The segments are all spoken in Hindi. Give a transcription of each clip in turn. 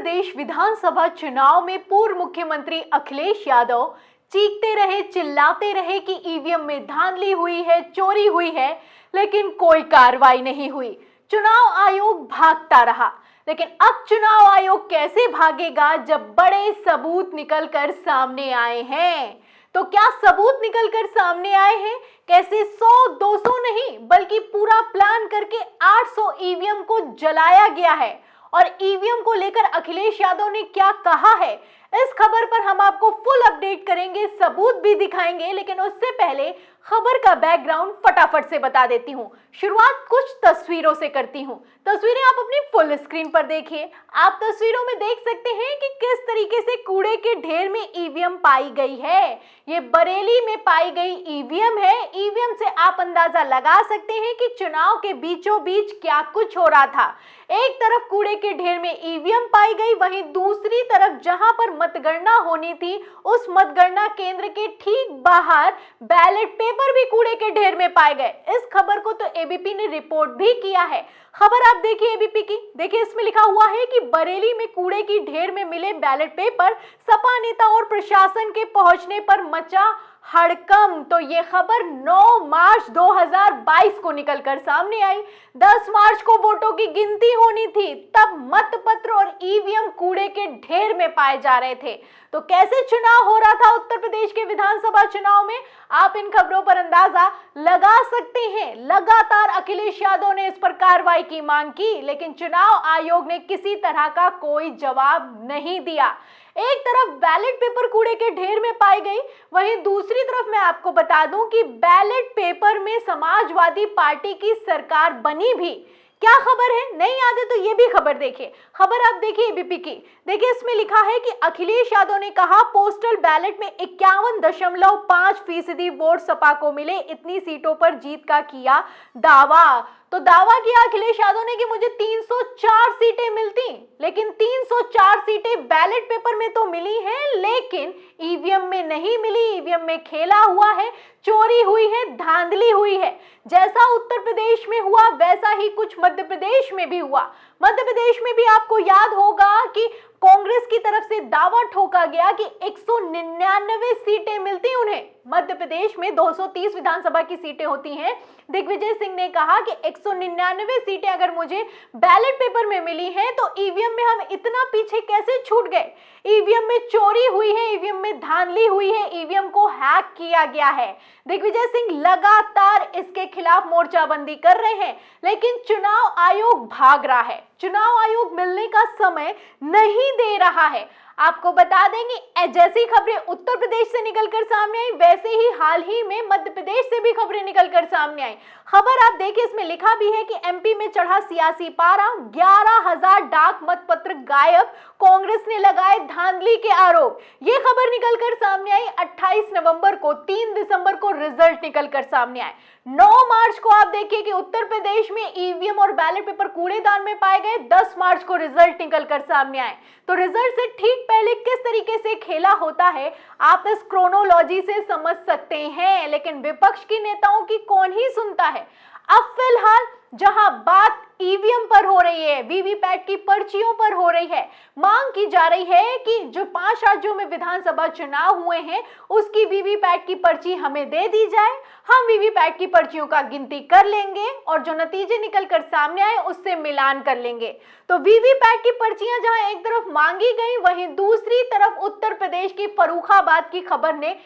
प्रदेश विधानसभा चुनाव में पूर्व मुख्यमंत्री अखिलेश यादव चीखते रहे, चिल्लाते रहे कि ईवीएम में धांधली हुई है, चोरी हुई है, लेकिन कोई कार्रवाई नहीं हुई। चुनाव आयोग भागता रहा। लेकिन अब चुनाव आयोग कैसे भागेगा जब बड़े सबूत निकलकर सामने आए हैं? तो क्या सबूत निकलकर सामने आए हैं? कैसे 100-200 नहीं बल्कि पूरा प्लान करके 800 ईवीएम को जलाया गया है और ईवीएम को लेकर अखिलेश यादव ने क्या कहा है, इस खबर पर हम आपको फुल अपडेट करेंगे, सबूत भी दिखाएंगे। लेकिन उससे पहले खबर का बैकग्राउंड फटाफट से बता देती हूँ। शुरुआत कुछ तस्वीरों से करती हूँ। तस्वीरें आप अपनी फुल स्क्रीन पर देखिए। आप तस्वीरों में देख सकते हैं कि किस तरीके से कूड़े के ढेर में ईवीएम पाई गई है। ये बरेली में पाई गई ईवीएम है। ईवीएम से आप अंदाजा लगा सकते हैं कि चुनाव के बीचों बीच क्या कुछ हो रहा था। एक तरफ कूड़े के ढेर में ईवीएम पाई गई, वहीं दूसरी तरफ जहां पर मतगणना होनी थी उस मतगणना केंद्र के ठीक बाहर बैलेट पेपर भी कूड़े के ढेर में पाए गए। इस खबर को तो एबीपी ने रिपोर्ट भी किया है। खबर आप देखिए एबीपी की। देखिए इसमें लिखा हुआ है कि बरेली में कूड़े की ढेर में मिले बैलेट पेपर, सपा नेता और प्रशासन के पहुंचने पर मचा हड़कंप। तो ये खबर 9 मार्च 2022 को निकलकर सामने आई। 10 मार्च को वोटों की गिनती होनी थी, तब मतपत्र और ईवीएम कूड़े के ढेर में पाए जा रहे थे। तो कैसे चुनाव हो रहा था उत्तर प्रदेश के विधानसभा चुनाव में, आप इन खबरों पर अंदाजा लगा सकते हैं। लगातार अखिलेश यादव ने इस पर कार्रवाई की मांग की, लेकिन चुनाव आयोग ने किसी तरह का कोई जवाब नहीं दिया। एक तरफ बैलेट पेपर कूड़े के ढेर में पाई गई, वहीं दूसरी तरफ मैं आपको बता दूं कि बैलेट पेपर में समाजवादी पार्टी की सरकार बनी भी। क्या खबर है, नहीं याद है तो ये भी खबर देखिए। खबर आप देखिए एबीपी की। देखिए इसमें लिखा है कि अखिलेश यादव ने कहा पोस्टल बैलेट में 51.5% वोट सपा को मिले, इतनी सीटों पर जीत का किया दावा। तो दावा किया अखिलेश यादव ने कि मुझे 304 सीटें मिलती, लेकिन 304 सीटें बैलेट पेपर में तो मिली हैं, लेकिन ईवीएम में नहीं मिली। ईवीएम में खेला हुआ है, चोरी हुई है, धांधली हुई है। जैसा उत्तर प्रदेश में हुआ वैसा ही कुछ मध्य प्रदेश में भी हुआ। मध्य प्रदेश में भी आपको याद होगा कि कांग्रेस की तरफ से दावा ठोका गया कि 199 सीटें मिलती उन्हें। मध्य प्रदेश में 230 विधानसभा की सीटें होती हैं। दिग्विजय सिंह ने कहा कि 199 सीटें अगर मुझे बैलेट पेपर में मिली हैं तो ईवीएम में हम इतना पीछे कैसे छूट गए। ईवीएम में चोरी हुई है, ईवीएम में धांधली हुई है, ईवीएम को हैक किया गया है। दिग्विजय सिंह लगातार इसके खिलाफ मोर्चाबंदी कर रहे हैं, लेकिन चुनाव आयोग भाग रहा है। चुनाव आयोग मिलने का समय नहीं दे रहा है। आपको बता देंगे जैसी खबरें उत्तर प्रदेश से निकलकर सामने आई, वैसे ही हाल ही में मध्य प्रदेश से भी खबरें निकलकर सामने आई। खबर आप देखिए, इसमें लिखा भी है कि एमपी में चढ़ा सियासी पारा, 11,000 डाक मतपत्र गायब, कांग्रेस ने लगाए धांधली के आरोप। ये खबर निकलकर सामने आई 28 नवंबर को। 3 दिसंबर को रिजल्ट निकलकर सामने आए। 9 मार्च को आप देखिए कि उत्तर प्रदेश में ईवीएम और बैलेट पेपर कूड़ेदान में पाए गए। 10 मार्च को रिजल्ट निकलकर सामने आए। तो रिजल्ट से ठीक पहले किस तरीके से खेला होता है आप इस क्रोनोलॉजी से समझ सकते हैं, लेकिन विपक्ष के नेताओं की कौन ही सुनता है। अब फिलहाल जहां बात ईवीएम पर हो रही है, वीवीपैट की पर्चियों पर हो रही है, मांग की जा रही है कि जो 5 राज्यों में विधानसभा चुनाव हुए हैं उसकी वीवीपैट की पर्ची हमें दे दी जाए। हम वीवीपैट की पर्चियों का गिनती कर लेंगे और जो नतीजे निकलकर सामने आए उससे मिलान कर लेंगे। तो वीवीपैट की पर्चियां जहां एक तरफ मांगी गई, वहीं दूसरी तरफ उत्तर प्रदेश की फर्रुखाबाद की खबर ने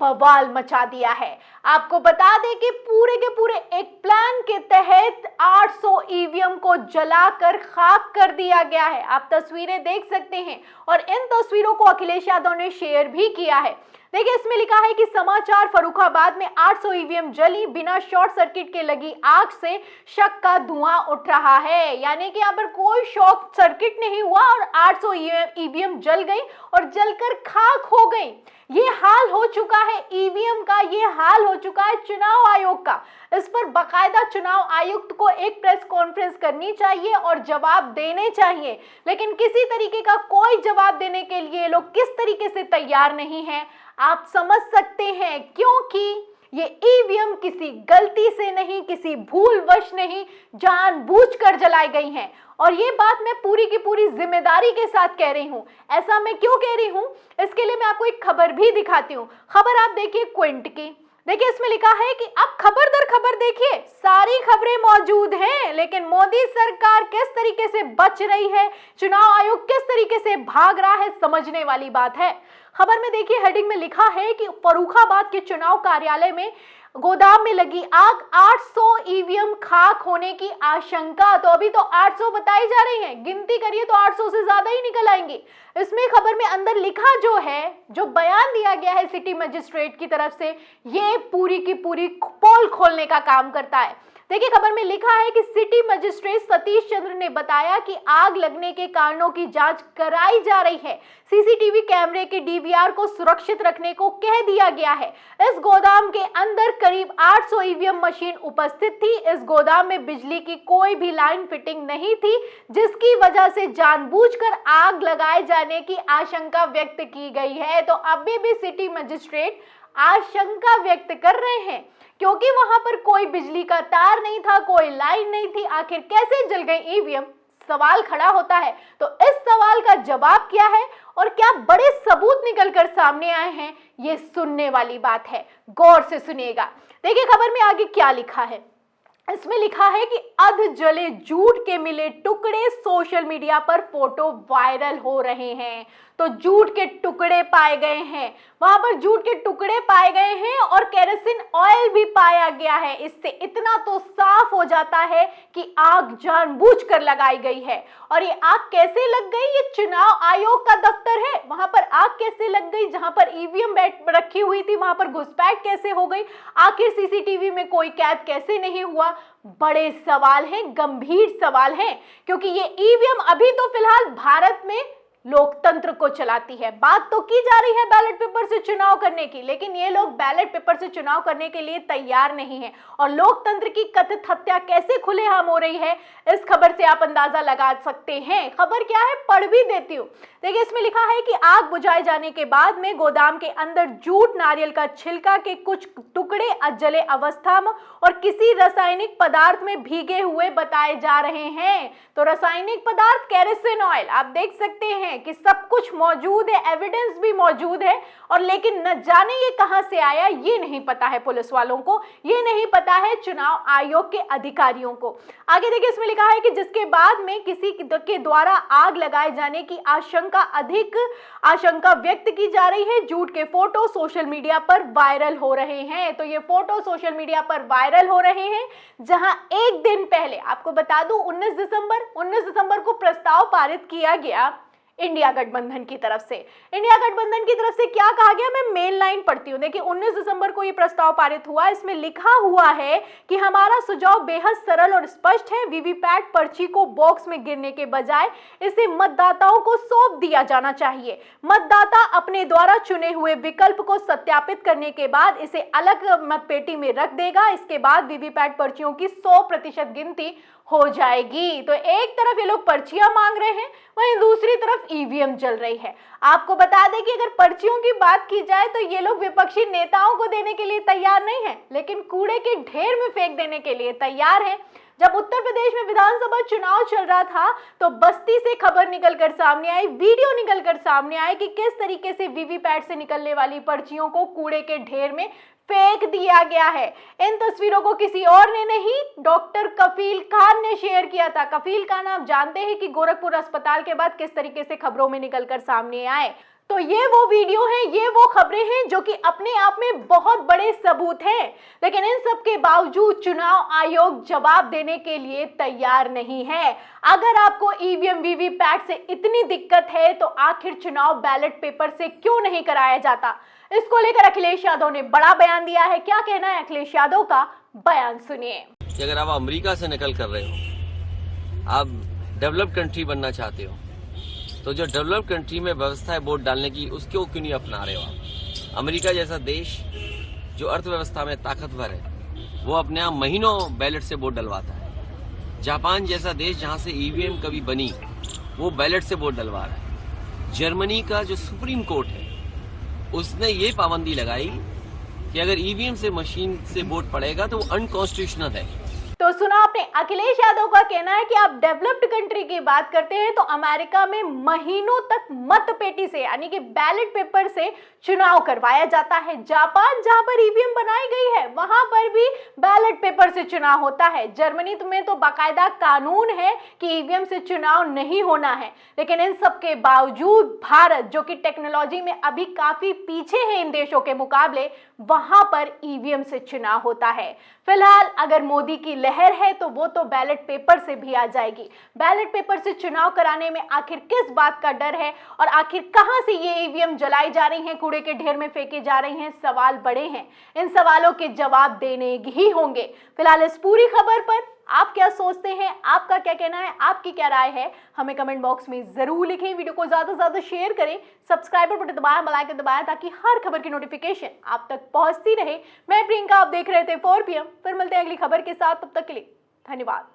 बवाल मचा दिया है। आपको बता दें कि पूरे के पूरे एक प्लान के तहत 800 ईवीएम को जलाकर खाक कर दिया गया है। आप तस्वीरें देख सकते हैं और इन तस्वीरों को अखिलेश यादव ने शेयर भी किया है। देखिए इसमें लिखा है कि समाचार, फर्रुखाबाद में 800 ईवीएम जली, बिना शॉर्ट सर्किट के लगी आग से शक का धुआं उठ रहा है। यानी कि यहाँ पर कोई शॉर्ट सर्किट नहीं हुआ और 800 ईवीएम जल गई और जलकर खाक हो गई। ये हाल हो चुका है ईवीएम का, ये हाल हो चुका है चुनाव आयोग का। इस पर बाकायदा चुनाव आयुक्त को एक प्रेस कॉन्फ्रेंस करनी चाहिए और जवाब देने चाहिए, लेकिन किसी तरीके का कोई जवाब देने के लिए लोग किस तरीके से तैयार नहीं है आप समझ सकते हैं, क्योंकि ये ईवीएम किसी गलती से नहीं, किसी भूलवश नहीं, जानबूझकर जलाई गई हैं। और ये बात मैं पूरी की पूरी जिम्मेदारी के साथ कह रही हूं। ऐसा मैं क्यों कह रही हूं, इसके लिए मैं आपको एक खबर भी दिखाती हूं। खबर आप देखिए क्विंट की, देखिए इसमें लिखा है कि आप खबर दर खबर देखिए, सारी खबरें मौजूद हैं, लेकिन मोदी सरकार किस तरीके से बच रही है, चुनाव आयोग किस तरीके से भाग रहा है, समझने वाली बात है। खबर में देखिए हेडिंग में लिखा है कि फर्रुखाबाद के चुनाव कार्यालय में गोदाम में लगी आग, 800 ईवीएम खाक होने की आशंका। तो अभी तो 800 बताई जा रही है, गिनती करिए तो 800 से ज्यादा ही निकल आएंगी। इसमें खबर में अंदर लिखा जो है, जो बयान दिया गया है सिटी मजिस्ट्रेट की तरफ से, ये पूरी की पूरी पोल खोलने का काम करता है। देखिए खबर में लिखा है कि सिटी मजिस्ट्रेट सतीश चंद्र ने बताया कि आग लगने के कारणों की जांच कराई जा रही है। सीसीटीवी कैमरे के डीवीआर को सुरक्षित रखने को कह दिया गया है। इस गोदाम के अंदर करीब 800 ईवीएम मशीन उपस्थित थी। इस गोदाम में बिजली की कोई भी लाइन फिटिंग नहीं थी, जिसकी वजह से जानबूझकर आग लगाए जाने की आशंका व्यक्त की गई है। तो अभी भी सिटी मजिस्ट्रेट आशंका व्यक्त कर रहे हैं, क्योंकि वहां पर कोई बिजली का तार नहीं था, कोई लाइन नहीं थी, आखिर कैसे जल गई ईवीएम, सवाल खड़ा होता है। तो इस सवाल का जवाब क्या है और क्या बड़े सबूत निकलकर सामने आए हैं, ये सुनने वाली बात है, गौर से सुनिएगा। देखिए खबर में आगे क्या लिखा है, इसमें लिखा है कि अध जले जूट के मिले टुकड़े सोशल मीडिया पर फोटो वायरल हो रहे हैं। तो जूट के टुकड़े पाए गए हैं, वहां पर जूट के टुकड़े पाए गए हैं और केरोसिन ऑयल भी पाया गया है। इससे इतना तो साफ हो जाता है कि आग जानबूझकर लगाई गई है। और ये आग कैसे लग गई, ये चुनाव आयोग का दफ्तर है, वहां पर आग कैसे लग गई, जहां पर ईवीएम रखी हुई थी वहां पर घुसपैठ कैसे हो गई, आखिर सीसीटीवी में कोई कैद कैसे नहीं हुआ, बड़े सवाल हैं, गंभीर सवाल हैं। क्योंकि ये ईवीएम अभी तो फिलहाल भारत में लोकतंत्र को चलाती है। बात तो की जा रही है बैलेट पेपर से चुनाव करने की, लेकिन ये लोग बैलेट पेपर से चुनाव करने के लिए तैयार नहीं है। और लोकतंत्र की कथित हत्या कैसे खुलेआम हो रही है, इस खबर से आप अंदाजा लगा सकते हैं। खबर क्या है, पढ़ भी देती हूँ। देखिए इसमें लिखा है कि आग बुझाए जाने के बाद में गोदाम के अंदर जूट, नारियल का छिलका के कुछ टुकड़े अजले अवस्था में और किसी रासायनिक पदार्थ में भीगे हुए बताए जा रहे हैं। तो रासायनिक पदार्थ केरोसिन ऑयल, आप देख सकते हैं कि सब कुछ मौजूद है, एविडेंस भी मौजूद है। और लेकिन न जाने ये कहां से आया, ये नहीं पता है पुलिस वालों को, ये नहीं पता है चुनाव आयोग के अधिकारियों को। आगे देखिए इसमें लिखा है कि जिसके बाद में किसी के द्वारा आग लगाए जाने की आशंका व्यक्त की जा रही है। जूट के फोटो सोशल मीडिया पर वायरल हो रहे हैं। तो ये फोटो सोशल मीडिया पर वायरल हो रहे हैं, जहां एक दिन पहले आपको बता दूं 19 दिसंबर को प्रस्ताव पारित किया गया इंडिया गठबंधन की तरफ से। इंडिया गठबंधन की तरफ से क्या कहा गया, मैं मेन लाइन पढ़ती हूँ। देखिए 19 दिसंबर को ये प्रस्ताव पारित हुआ, इसमें लिखा हुआ है कि हमारा सुझाव बेहद सरल और स्पष्ट है। वीवीपैट पर्ची को बॉक्स में गिरने के बजाय इसे मतदाताओं को सौंप दिया जाना चाहिए। मतदाता अपने द्वारा चुने हुए विकल्प को सत्यापित करने के बाद इसे अलग मतपेटी में रख देगा। इसके बाद वीवीपैट पर्चियों की 100% गिनती हो जाएगी। तो एक तरफ ये लोग पर्चियां मांग रहे हैं, वहीं दूसरी तरफ ईवीएम चल रही है। आपको बता दें कि अगर पर्चियों की बात की जाए तो ये लोग विपक्षी नेताओं को देने के लिए तैयार नहीं है, लेकिन कूड़े के ढेर में फेंक देने के लिए तैयार है। जब उत्तर प्रदेश में विधानसभा चुनाव चल रहा था तो बस्ती से खबर निकलकर सामने आई, वीडियो निकलकर सामने आए कि किस तरीके से वीवीपैट से निकलने वाली पर्चियों को कूड़े के ढेर में फेंक दिया गया है। इन तस्वीरों को किसी और ने नहीं, डॉक्टर कफील खान ने शेयर किया था। कफील खान आप जानते हैं कि गोरखपुर अस्पताल के बाद किस तरीके से खबरों में निकलकर सामने आए। तो ये वो वीडियो हैं, ये वो खबरें हैं जो कि अपने आप में बहुत बड़े सबूत हैं, लेकिन इन सब के बावजूद चुनाव आयोग जवाब देने के लिए तैयार नहीं है। अगर आपको ईवीएम वीवीपैट से इतनी दिक्कत है तो आखिर चुनाव बैलेट पेपर से क्यों नहीं कराया जाता। इसको लेकर अखिलेश यादव ने बड़ा बयान दिया है। क्या कहना है अखिलेश यादव का, बयान सुनिए। अगर आप अमेरिका से नकल कर रहे हो, आप डेवलप्ड कंट्री बनना चाहते हो, तो जो डेवलप्ड कंट्री में व्यवस्था है वोट डालने की, उसको क्यों नहीं अपना रहे हो आप। अमेरिका जैसा देश जो अर्थव्यवस्था में ताकतवर है, वो अपने आप महीनों बैलेट से वोट डलवाता है। जापान जैसा देश जहां से ईवीएम कभी बनी, वो बैलेट से वोट डलवा रहा है। जर्मनी का जो सुप्रीम कोर्ट है, उसने ये पाबंदी लगाई कि अगर ईवीएम से मशीन से वोट पड़ेगा तो वो अनकॉन्स्टिट्यूशनल है। तो सुना आपने, अखिलेश यादव का कहना है कि आप डेवलप्ड कंट्री की बात करते हैं तो अमेरिका में महीनों तक मतपेटी से यानी कि बैलेट पेपर से चुनाव करवाया जाता है। जापान जहां पर ईवीएम बनाई गई है वहां पर भी बैलेट पेपर से चुनाव होता है। जर्मनी में तो बाकायदा कानून है कि ईवीएम से चुनाव नहीं होना है। लेकिन इन सब के बावजूद भारत, जो कि टेक्नोलॉजी में अभी काफी पीछे है इन देशों के मुकाबले, वहां पर ईवीएम से चुनाव होता है। फिलहाल अगर मोदी की लहर है तो वो तो बैलेट पेपर से भी आ जाएगी। बैलेट पेपर से चुनाव कराने में आखिर किस बात का डर है और आखिर कहां से ये ईवीएम जलाई जा रही हैं, कूड़े के ढेर में फेंके जा रही हैं, सवाल बड़े हैं। इन सवालों के जवाब देने ही होंगे। फिलहाल इस पूरी खबर पर आप क्या सोचते हैं, आपका क्या कहना है, आपकी क्या राय है, हमें कमेंट बॉक्स में जरूर लिखें। वीडियो को ज्यादा से ज्यादा शेयर करें, सब्सक्राइबर बटन दबाएं, बेल आइकन दबाएं ताकि हर खबर की नोटिफिकेशन आप तक पहुंचती रहे। मैं प्रियंका, आप देख रहे थे 4 PM। फिर मिलते हैं अगली खबर के साथ, तब तक के लिए धन्यवाद।